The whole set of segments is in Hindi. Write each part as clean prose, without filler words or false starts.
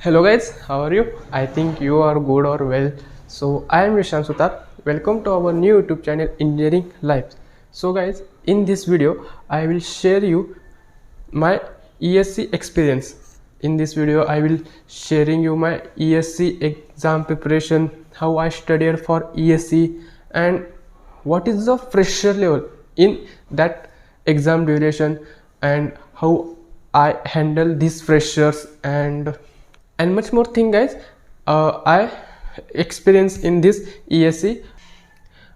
Hello guys, how are you? I think you are good or well. So I am Rishan Sutar. Welcome to our new YouTube channel Engineering Life. So guys, in this video I will share you my ESC experience. In this video I will sharing you my ESC exam preparation, how I studied for ESC and what is the fresher level in that exam duration and how I handle these freshers and much more thing guys. I experience in this ESC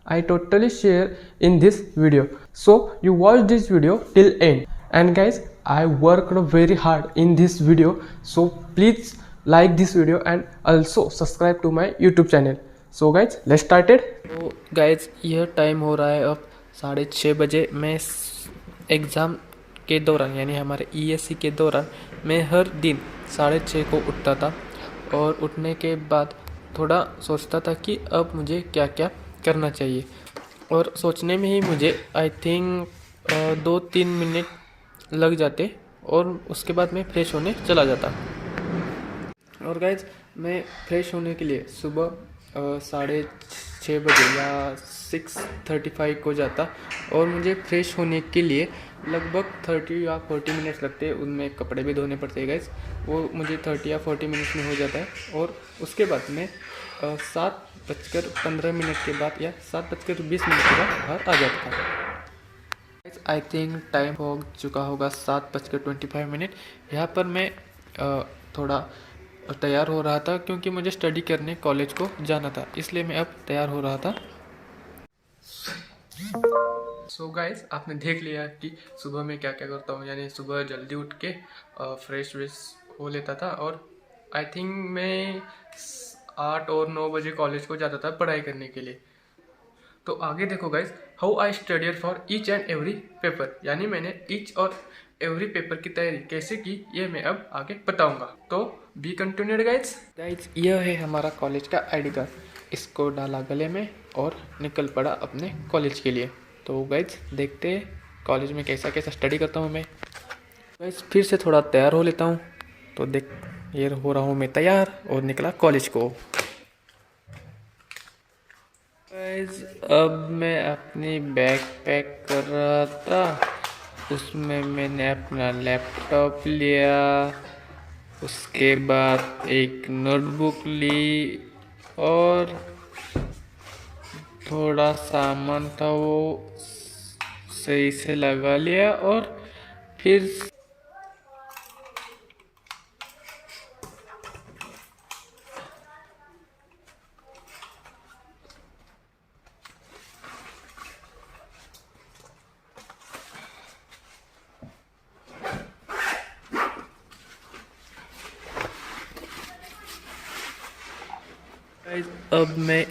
I totally share in this video, so you watch this video till end. And guys, I worked very hard in this video, so please like this video and also subscribe to my YouTube channel. So guys, let's start it. तो गाइज यह टाइम हो रहा है अब 6:30 बजे। मैं एग्ज़ाम के दौरान यानी हमारे ESC के दौरान मैं हर दिन 6:30 को उठता था और उठने के बाद थोड़ा सोचता था कि अब मुझे क्या क्या करना चाहिए, और सोचने में ही मुझे आई थिंक 2-3 मिनट लग जाते और उसके बाद मैं फ्रेश होने चला जाता। और गाइज मैं फ्रेश होने के लिए सुबह 6:30 बजे या 6:35 को जाता, और मुझे फ्रेश होने के लिए लगभग 30 या 40 मिनट्स लगते हैं। उनमें कपड़े भी धोने पड़ते हैं गाइज, वो मुझे 30 या 40 मिनट्स में हो जाता है। और उसके बाद मैं 7:15 के बाद या 7:20 के बाद बाहर आ जाता था। आई थिंक टाइम हो चुका होगा 7:25। यहाँ पर मैं थोड़ा तैयार हो रहा था क्योंकि मुझे स्टडी करने कॉलेज को जाना था, इसलिए मैं अब तैयार हो रहा था। सो गाइज, आपने देख लिया कि सुबह में क्या क्या करता हूँ, यानी सुबह जल्दी उठ के फ्रेश व्रेश हो लेता था, और आई थिंक मैं 8 और 9 बजे कॉलेज को जाता था पढ़ाई करने के लिए। तो आगे देखो guys, how I studied for each and every paper, यानी मैंने ईच और एवरी पेपर की तैयारी कैसे की ये मैं अब आगे बताऊंगा। तो बी कंटिन्यूड गाइज। यह है हमारा कॉलेज का आईडी कार्ड, इसको डाला गले में और निकल पड़ा अपने कॉलेज के लिए। तो गाइज देखते हैं कॉलेज में कैसा कैसा स्टडी करता हूँ मैं। गाइज फिर से थोड़ा तैयार हो लेता हूँ, तो देख ये हो रहा हूँ मैं तैयार और निकला कॉलेज को। गाइज अब मैं अपनी बैग पैक कर रहा था, उसमें मैंने अपना लैपटॉप लिया, उसके बाद एक नोटबुक ली और थोड़ा सामान था वो सही से लगा लिया, और फिर अब मैं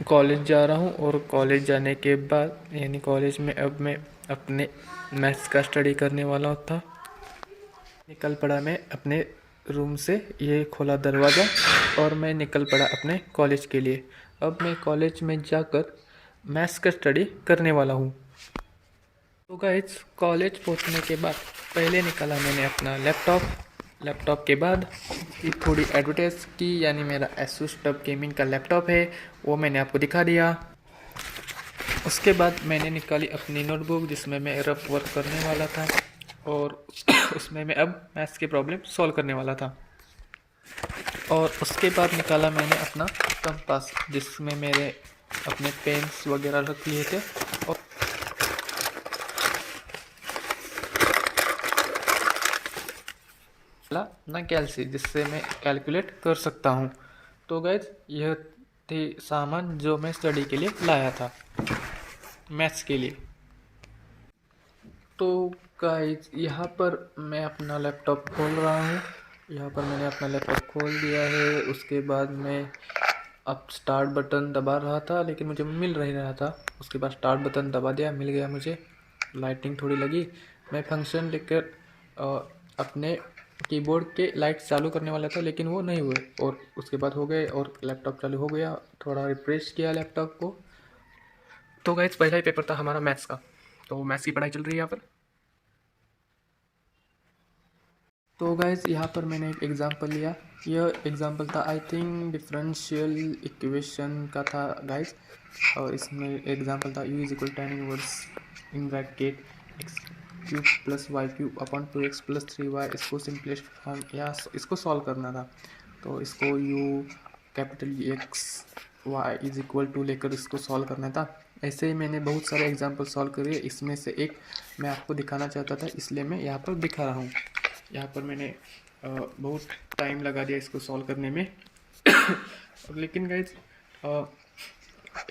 कॉलेज जा रहा हूँ, और कॉलेज जाने के बाद यानी कॉलेज में अब मैं अपने मैथ्स का स्टडी करने वाला था। निकल पड़ा मैं अपने रूम से, ये खोला दरवाज़ा और मैं निकल पड़ा अपने कॉलेज के लिए। अब मैं कॉलेज में जाकर मैथ्स का स्टडी करने वाला हूँ। तो गाइस कॉलेज पहुँचने के बाद पहले निकाला मैंने अपना लैपटॉप के बाद थोड़ी एडवर्टाइज की, यानी मेरा एसूस टफ गेमिंग का लैपटॉप है वो मैंने आपको दिखा दिया। उसके बाद मैंने निकाली अपनी नोटबुक जिसमें मैं रफ वर्क करने वाला था, और उसमें मैं अब मैथ्स की प्रॉब्लम सॉल्व करने वाला था। और उसके बाद निकाला मैंने अपना कंपास जिसमें मेरे अपने पेन्स वगैरह रख लिए थे, और ना कैलसी जिससे मैं कैलकुलेट कर सकता हूँ। तो गाइज यह थी सामान जो मैं स्टडी के लिए लाया था मैथ्स के लिए। तो गाइज यहाँ पर मैं अपना लैपटॉप खोल रहा हूँ, यहाँ पर मैंने अपना लैपटॉप खोल दिया है। उसके बाद मैं अब स्टार्ट बटन दबा रहा था लेकिन मुझे मिल नहीं रहा था, उसके बाद स्टार्ट बटन दबा दिया, मिल गया मुझे। लाइटिंग थोड़ी लगी, मैं फंक्शन लिखकर अपने कीबोर्ड के लाइट चालू करने वाला था लेकिन वो नहीं हुए, और उसके बाद हो गए और लैपटॉप चालू हो गया। थोड़ा रिफ्रेश किया लैपटॉप को। तो गाइस पहला ही पेपर था हमारा मैथ्स का, तो मैथ्स की पढ़ाई चल रही है यहाँ पर। तो गाइज यहाँ पर मैंने एक एग्जांपल लिया। यह एग्जांपल था आई थिंक डिफरेंशियल इक्वेशन का था गाइज, और इसमें एग्जांपल था u is equal tan inverse in bracket x cube plus y cube upon 2x plus 3y। इसको सिंपलेस्ट फॉर्म या इसको सॉल्व करना था, तो इसको u capital X Y is equal to लेकर इसको सॉल्व करना था। ऐसे ही मैंने बहुत सारे एग्जांपल सॉल्व करे, इसमें से एक मैं आपको दिखाना चाहता था, इसलिए मैं यहाँ पर दिखा रहा हूँ। यहाँ पर मैंने बहुत टाइम लगा दिया इसको सॉल्व करने में लेकिन गाइज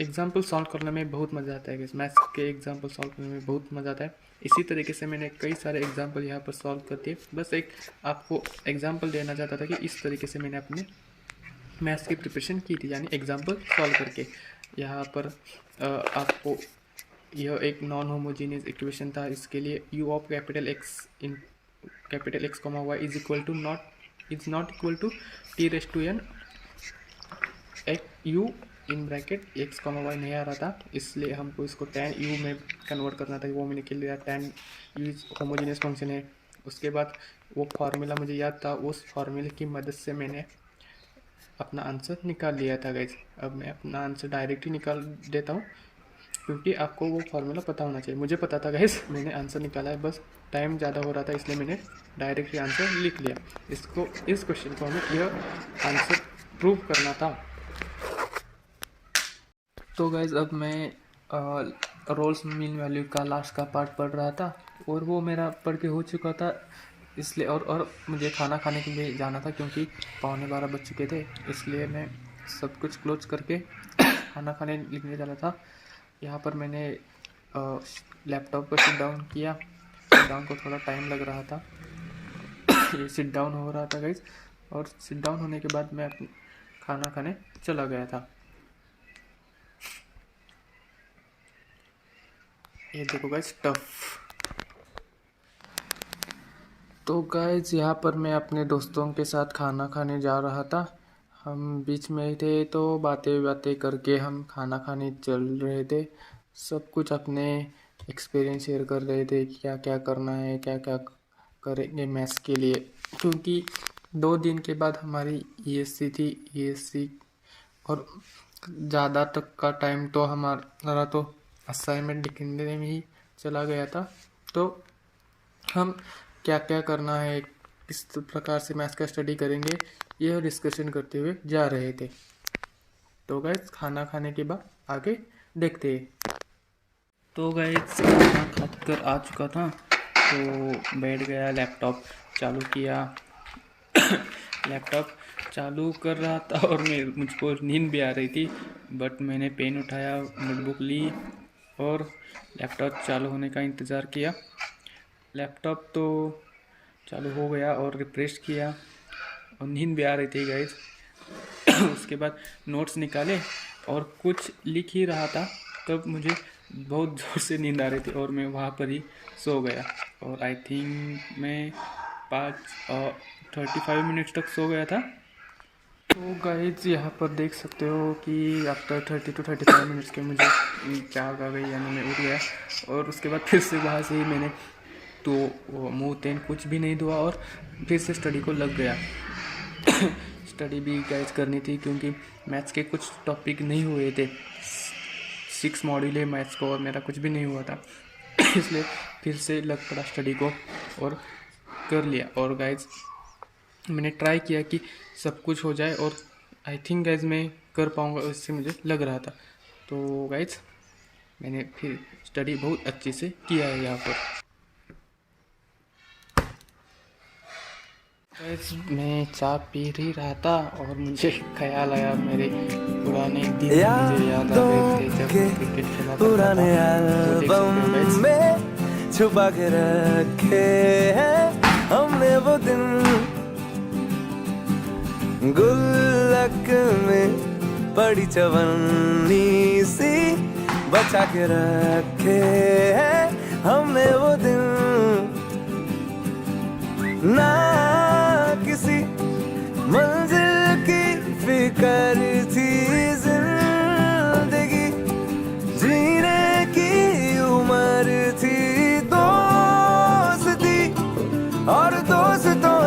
एग्जाम्पल सॉल्व करने में बहुत मज़ा आता है गाइज, मैथ्स के एग्जाम्पल सॉल्व करने में बहुत मज़ा आता है। इसी तरीके से मैंने कई सारे एग्जाम्पल यहाँ पर सॉल्व कर दिए। बस एक आपको एग्जाम्पल देना चाहता था कि इस तरीके से मैंने अपने मैथ्स की प्रिपरेशन की थी, यानी एग्जाम्पल सॉल्व करके। यहाँ पर आपको यह एक नॉन होमोजीनियस इक्वेशन था, इसके लिए u of capital X in capital X comma Y is equal to not equal to T raise to N u in bracket X comma Y नहीं आ रहा था, इसलिए हमको इसको tan u में कन्वर्ट करना था। वो मैंने के लिया tan u होमोजीनियस फंक्शन है। उसके बाद वो फार्मूला मुझे याद था, उस फार्मूले की मदद से मैंने अपना आंसर निकाल लिया था गाइज। अब मैं अपना आंसर डायरेक्ट ही निकाल देता हूँ, क्योंकि आपको वो फार्मूला पता होना चाहिए। मुझे पता था गाइज, मैंने आंसर निकाला है, बस टाइम ज़्यादा हो रहा था इसलिए मैंने डायरेक्ट ही आंसर लिख लिया। इस क्वेश्चन को हमें यह आंसर प्रूव करना था। तो गाइज अब मैं रोल्स मीन वैल्यू का लास्ट का पार्ट पढ़ रहा था, और वो मेरा पढ़ के हो चुका था, इसलिए और मुझे खाना खाने के लिए जाना था, क्योंकि 11:15 बज चुके थे, इसलिए मैं सब कुछ क्लोज करके खाना खाने लिखने जाना था। यहाँ पर मैंने लैपटॉप को सिट डाउन किया। सिट डाउन को थोड़ा टाइम लग रहा था ये सिट डाउन हो रहा था गाइज, और सिट डाउन होने के बाद मैं अपने खाना खाने चला गया था। ये देखो गाइज टफ। तो गाइज यहाँ पर मैं अपने दोस्तों के साथ खाना खाने जा रहा था। हम बीच में ही थे, तो बातें करके हम खाना खाने चल रहे थे। सब कुछ अपने एक्सपीरियंस शेयर कर रहे थे, क्या क्या करना है, क्या क्या करेंगे मैथ्स के लिए, क्योंकि 2 दिन के बाद हमारी ईएससी थी। ईएससी और ज़्यादा तक का टाइम तो हमारा तो असाइनमेंट लिखने में ही चला गया था। तो हम क्या क्या करना है, किस प्रकार से मैथ्स का स्टडी करेंगे, यह डिस्कशन करते हुए जा रहे थे। तो गाइस खाना खाने के बाद आगे देखते हैं। तो गाइस खाना खाकर आ चुका था, तो बैठ गया, लैपटॉप चालू किया लैपटॉप चालू कर रहा था और मुझको नींद भी आ रही थी, बट मैंने पेन उठाया, नोटबुक ली और लैपटॉप चालू होने का इंतज़ार किया। लैपटॉप तो चालू हो गया और रिफ्रेश किया, और नींद भी आ रही थी गाइस उसके बाद नोट्स निकाले और कुछ लिख ही रहा था, तब मुझे बहुत ज़ोर से नींद आ रही थी और मैं वहाँ पर ही सो गया। और आई थिंक मैं 35 मिनट्स तक सो गया था। तो गाइस यहाँ पर देख सकते हो कि आफ्टर 30 to 35 मिनट्स के मुझे जाग आ गई, यानी मैं उठ गया। और उसके बाद फिर से वहाँ से ही मैंने तो मुँह तेन कुछ भी नहीं धोआ और फिर से स्टडी को लग गया स्टडी भी गाइस करनी थी, क्योंकि मैथ्स के कुछ टॉपिक नहीं हुए थे। 6 मॉड्यूल है मैथ्स को और मेरा कुछ भी नहीं हुआ था इसलिए फिर से लग पड़ा स्टडी को और कर लिया। और गाइस मैंने ट्राई किया कि सब कुछ हो जाए, और आई थिंक गाइस मैं कर पाऊँगा, इससे मुझे लग रहा था। तो गाइस मैंने फिर स्टडी बहुत अच्छे से किया है यहाँ पर। गाइस मैं चाय पी ही रहा था और मुझे ख्याल आया, मेरे पुराने दिन मुझे याद आ गए थे जब क्रिकेट खेला पुराने एल्बम में छुपा के रखे हैं हमने वो दिन, गुल्लक में पड़ी चवन्नी सी बचा के रखे हैं हमने वो दिन। ना किसी मंजिल की फिक्र थी, जिंदगी जीने की उम्र थी, दोस्ती और दोस्तों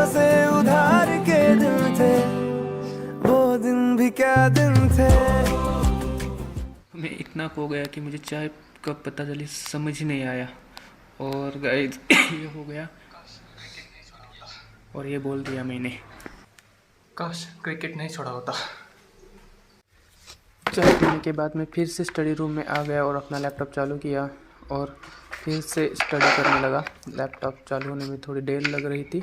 अचानक हो गया कि मुझे चाय कब पता चली समझ ही नहीं आया। और गाइस ये हो गया और ये बोल दिया मैंने, काश क्रिकेट नहीं छोड़ा होता। चाय पीने के बाद मैं फिर से स्टडी रूम में आ गया और अपना लैपटॉप चालू किया और फिर से स्टडी करने लगा। लैपटॉप चालू होने में थोड़ी देर लग रही थी।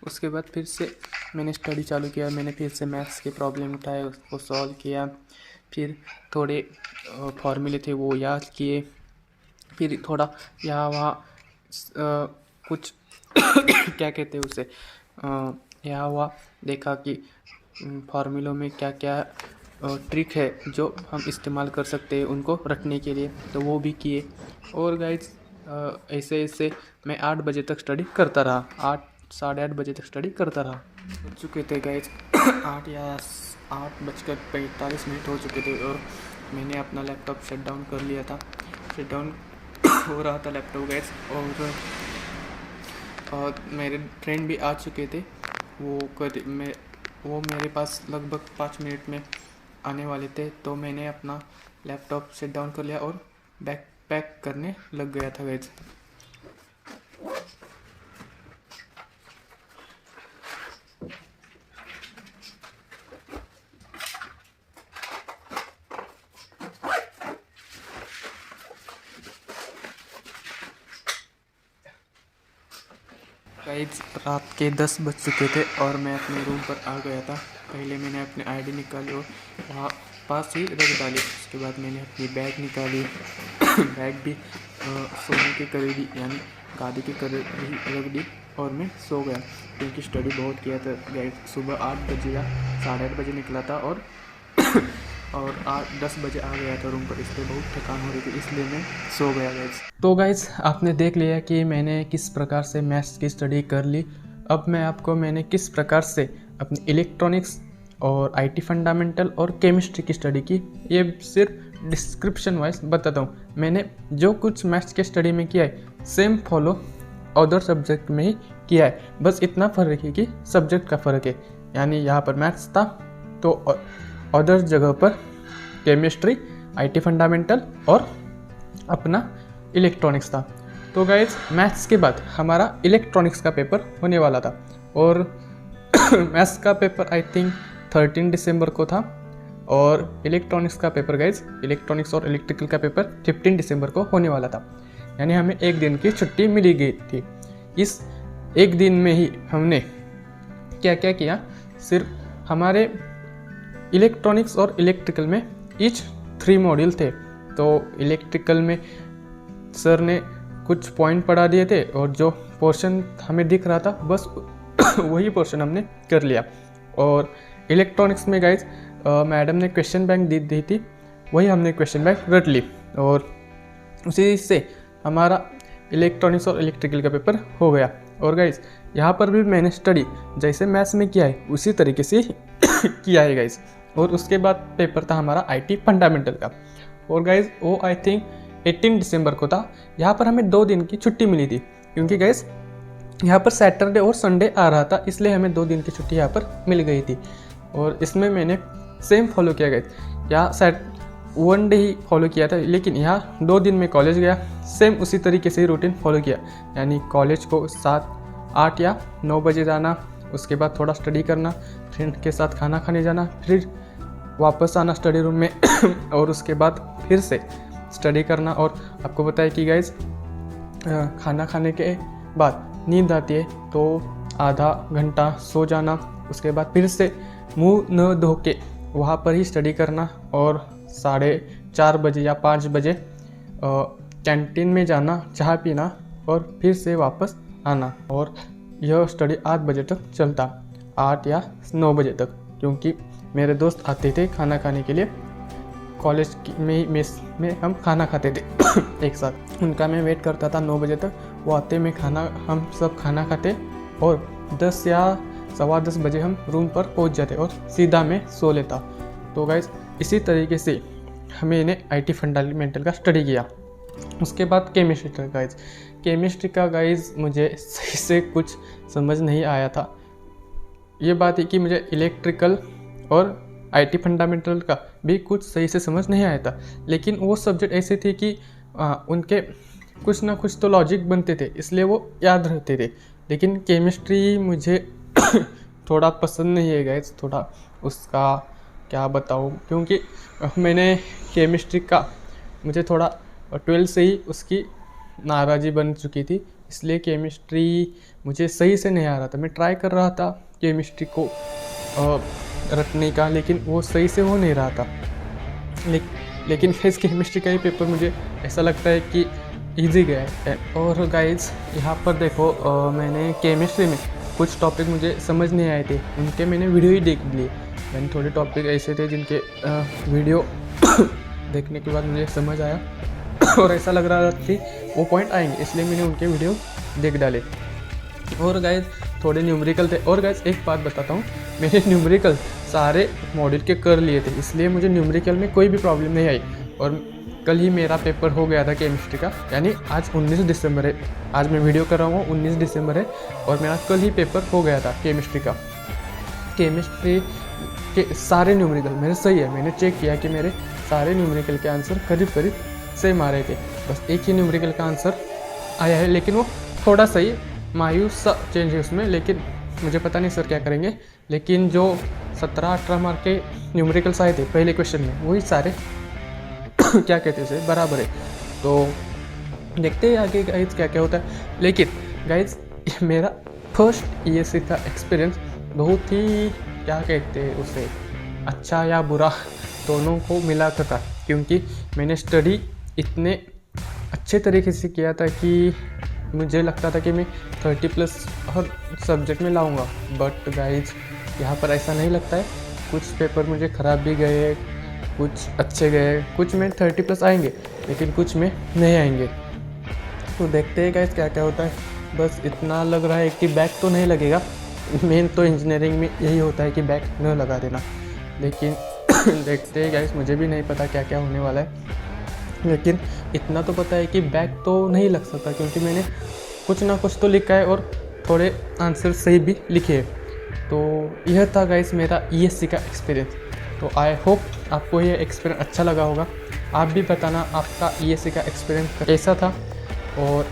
उसके बाद फिर से मैंने स्टडी चालू किया। मैंने फिर से मैथ्स के प्रॉब्लम उठाए, उसको सॉल्व किया। फिर थोड़े फॉर्मूले थे वो याद किए। फिर थोड़ा यहाँ वहाँ कुछ क्या कहते हैं उसे, यहाँ वहाँ देखा कि फार्मूलों में क्या क्या ट्रिक है जो हम इस्तेमाल कर सकते हैं उनको रटने के लिए, तो वो भी किए। और गाइस ऐसे ऐसे मैं 8 बजे तक स्टडी करता रहा। 8 साढ़े 8 बजे तक स्टडी करता रहा। हो चुके थे गाइस 8 बजकर 45 मिनट हो चुके थे और मैंने अपना लैपटॉप शट डाउन कर लिया था। शट डाउन हो रहा था लैपटॉप गाइस। और मेरे फ्रेंड भी आ चुके थे। वो मेरे पास लगभग 5 मिनट में आने वाले थे, तो मैंने अपना लैपटॉप शट डाउन कर लिया और बैग पैक करने लग गया था गाइस। गाइस रात के 10 बज चुके थे और मैं अपने रूम पर आ गया था। पहले मैंने अपनी आईडी निकाली और वहाँ पास ही रख डाली। उसके बाद मैंने अपनी बैग निकाली। बैग भी सोने के करीब ही यानी गादी के करीब ही रख दी और मैं सो गया, क्योंकि स्टडी बहुत किया था गाइस। सुबह 8 बजे या साढ़े 8 बजे निकला था और 10 बजे आ गया था रूम पर, इसलिए बहुत थकान हो रही थी, इसलिए मैं सो गया गाइस। तो गाइस आपने देख लिया कि मैंने किस प्रकार से मैथ्स की स्टडी कर ली। अब मैं आपको मैंने किस प्रकार से अपनी इलेक्ट्रॉनिक्स और आईटी फंडामेंटल और केमिस्ट्री की स्टडी की, ये सिर्फ डिस्क्रिप्शन वाइज बताता हूँ। मैंने जो कुछ मैथ्स के स्टडी में किया है सेम फॉलो अदर सब्जेक्ट में ही किया है, बस इतना फ़र्क है कि सब्जेक्ट का फ़र्क है। यानी यहाँ पर मैथ्स था तो अदर जगह पर केमिस्ट्री, आईटी फंडामेंटल और अपना इलेक्ट्रॉनिक्स था। तो गाइस मैथ्स के बाद हमारा इलेक्ट्रॉनिक्स का पेपर होने वाला था और मैथ्स का पेपर आई थिंक 13 दिसंबर को था और इलेक्ट्रॉनिक्स का पेपर गाइस, इलेक्ट्रॉनिक्स और इलेक्ट्रिकल का पेपर 15 दिसंबर को होने वाला था। यानी हमें एक दिन की छुट्टी मिली गई थी। इस एक दिन में ही हमने क्या क्या किया, सिर्फ हमारे इलेक्ट्रॉनिक्स और इलेक्ट्रिकल में ईच 3 मॉड्यूल थे। तो इलेक्ट्रिकल में सर ने कुछ पॉइंट पढ़ा दिए थे और जो पोर्शन हमें दिख रहा था बस वही पोर्शन हमने कर लिया। और इलेक्ट्रॉनिक्स में गाइज मैडम ने क्वेश्चन बैंक दी थी, वही हमने क्वेश्चन बैंक रट ली और उसी से हमारा इलेक्ट्रॉनिक्स और इलेक्ट्रिकल का पेपर हो गया। और गाइज यहाँ पर भी मैंने स्टडी जैसे मैथ्स में किया है उसी तरीके से किया है गाइज। और उसके बाद पेपर था हमारा आईटी फंडामेंटल का और गाइज वो आई थिंक 18 दिसंबर को था। यहाँ पर हमें 2 दिन की छुट्टी मिली थी, क्योंकि गाइज यहाँ पर सैटरडे और संडे आ रहा था, इसलिए हमें 2 दिन की छुट्टी यहाँ पर मिल गई थी। और इसमें मैंने सेम फॉलो किया गया, यहाँ 1 डे ही फॉलो किया था, लेकिन यहाँ 2 दिन में कॉलेज गया, सेम उसी तरीके से ही रूटीन फॉलो किया। यानी कॉलेज को 7, 8 या 9 बजे जाना, उसके बाद थोड़ा स्टडी करना, फ्रेंड के साथ खाना खाने जाना, फिर वापस आना स्टडी रूम में और उसके बाद फिर से स्टडी करना। और आपको पता है कि गाइज खाना खाने के बाद नींद आती है तो आधा घंटा सो जाना, उसके बाद फिर से मुंह न धो के वहाँ पर ही स्टडी करना और 4:30 बजे या 5 बजे कैंटीन में जाना, चाय पीना और फिर से वापस आना। और यह स्टडी 8 बजे तक चलता, 8 या 9 बजे तक, क्योंकि मेरे दोस्त आते थे खाना खाने के लिए। कॉलेज में मेस में हम खाना खाते थे एक साथ, उनका मैं वेट करता था 9 बजे तक। वो आते में हम सब खाना खाते और 10 या 10:15 बजे हम रूम पर पहुंच जाते और सीधा मैं सो लेता। तो गाइज इसी तरीके से मैंने आईटी फंडामेंटल का स्टडी किया। उसके बाद केमिस्ट्री का गाइज मुझे सही से कुछ समझ नहीं आया था। ये बात है कि मुझे इलेक्ट्रिकल और आईटी फंडामेंटल का भी कुछ सही से समझ नहीं आया था, लेकिन वो सब्जेक्ट ऐसे थे कि उनके कुछ ना कुछ तो लॉजिक बनते थे, इसलिए वो याद रहते थे। लेकिन केमिस्ट्री मुझे थोड़ा पसंद नहीं है गाइस, थोड़ा उसका क्या बताऊँ, क्योंकि मैंने केमिस्ट्री का मुझे थोड़ा 12 से ही उसकी नाराज़ी बन चुकी थी, इसलिए केमिस्ट्री मुझे सही से नहीं आ रहा था। मैं ट्राई कर रहा था केमिस्ट्री को रटने का, लेकिन वो सही से हो नहीं रहा था। लेकिन इस केमिस्ट्री का ही पेपर मुझे ऐसा लगता है कि इजी गया है। और गाइस यहाँ पर देखो, मैंने केमिस्ट्री में कुछ टॉपिक मुझे समझ नहीं आए थे, उनके मैंने वीडियो ही देख लिए। मैंने थोड़े टॉपिक ऐसे थे जिनके वीडियो देखने के बाद मुझे समझ आया और ऐसा लग रहा था कि वो पॉइंट आएंगे, इसलिए मैंने उनके वीडियो देख डाले। और गाइस थोड़े न्यूमेरिकल थे। और गाइस एक बात बताता हूँ, मैंने न्यूमेरिकल सारे मॉड्यूल के कर लिए थे, इसलिए मुझे न्यूमेरिकल में कोई भी प्रॉब्लम नहीं आई। और कल ही मेरा पेपर हो गया था केमिस्ट्री का, यानी आज 19 दिसंबर है, आज मैं वीडियो कर रहा हूँ 19 दिसंबर है, और मेरा कल ही पेपर हो गया था केमिस्ट्री का। केमिस्ट्री के सारे न्यूमेरिकल मेरे सही है, मैंने चेक किया कि मेरे सारे न्यूमेरिकल के आंसर करीब करीब सेम आ रहे थे। बस एक ही न्यूमेरिकल का आंसर आया है, लेकिन वो थोड़ा सही मायूस सा चेंज है उसमें, लेकिन मुझे पता नहीं सर क्या करेंगे। लेकिन जो 17-18 मार्क के न्यूमेरिकल्स आए थे पहले क्वेश्चन में, वही सारे क्या कहते हैं बराबर है। तो देखते हैं आगे गाइज क्या क्या होता है। लेकिन गाइज मेरा फर्स्ट ESE का एक्सपीरियंस बहुत ही क्या कहते हैं उसे, अच्छा या बुरा दोनों को मिला कर था, क्योंकि मैंने स्टडी इतने अच्छे तरीके से किया था कि मुझे लगता था कि मैं 30+ हर सब्जेक्ट में लाऊंगा। बट गाइज यहाँ पर ऐसा नहीं लगता है, कुछ पेपर मुझे ख़राब भी गए, कुछ अच्छे गए, कुछ में 30+ आएंगे, लेकिन कुछ में नहीं आएंगे। तो देखते हैं गाइज क्या क्या होता है। बस इतना लग रहा है कि बैक तो नहीं लगेगा, मेन तो इंजीनियरिंग में यही होता है कि बैक न लगा देना। लेकिन देखते हैं गाइज, मुझे भी नहीं पता क्या क्या होने वाला है, लेकिन इतना तो पता है कि बैक तो नहीं लग सकता, क्योंकि मैंने कुछ ना कुछ तो लिखा है और थोड़े आंसर सही भी लिखे हैं। तो यह था गाइस मेरा ESE का एक्सपीरियंस। तो आई होप आपको ये एक्सपीरियंस अच्छा लगा होगा। आप भी बताना आपका ESE का एक्सपीरियंस कैसा था, और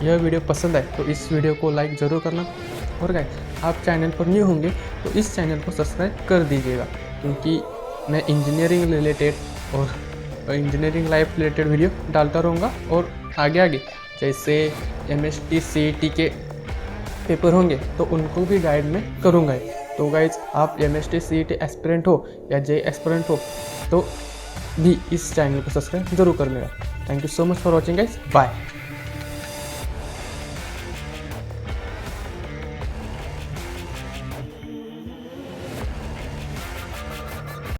यह वीडियो पसंद आए तो इस वीडियो को लाइक ज़रूर करना। और गाइस आप चैनल पर न्यू होंगे तो इस चैनल को सब्सक्राइब कर दीजिएगा, क्योंकि मैं इंजीनियरिंग रिलेटेड और इंजीनियरिंग लाइफ रिलेटेड वीडियो डालता रहूँगा। और आगे आगे जैसे MST CET के पेपर होंगे तो उनको भी गाइड में करूँगा। तो गाइज आप MST CET एस्पिरेंट हो या JEE एस्पिरेंट हो तो भी इस चैनल को सब्सक्राइब जरूर कर लेगा। Thank you so much for watching guys, bye.